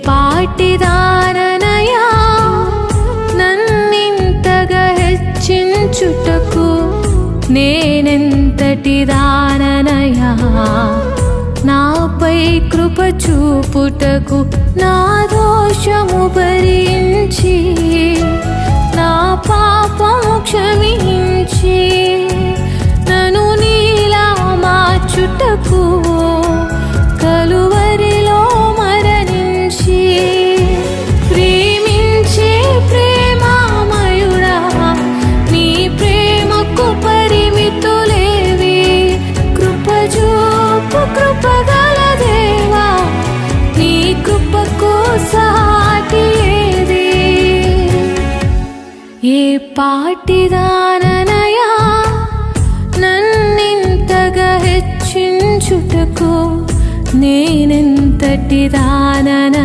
పాటిదాననయా నన్నింతగా హెచ్చించుటకు నేనెంతటి దాననయా నాపై కృప చూపుటకు నా దోషము భరించి నా పాపము క్షమించి నన్ను నీలా మార్చుటకు కలువరిలో మరణించి ప్రేమించే ప్రేమామయుడా నీ ప్రేమకు పరిమితులేవి కృపజూపు కృపగల దేవా నీ కృపకు సాటి ఏది ఏ పాటిదాననయా నన్నింతగా హెచ్చించుటకు నేనెంతటి దానన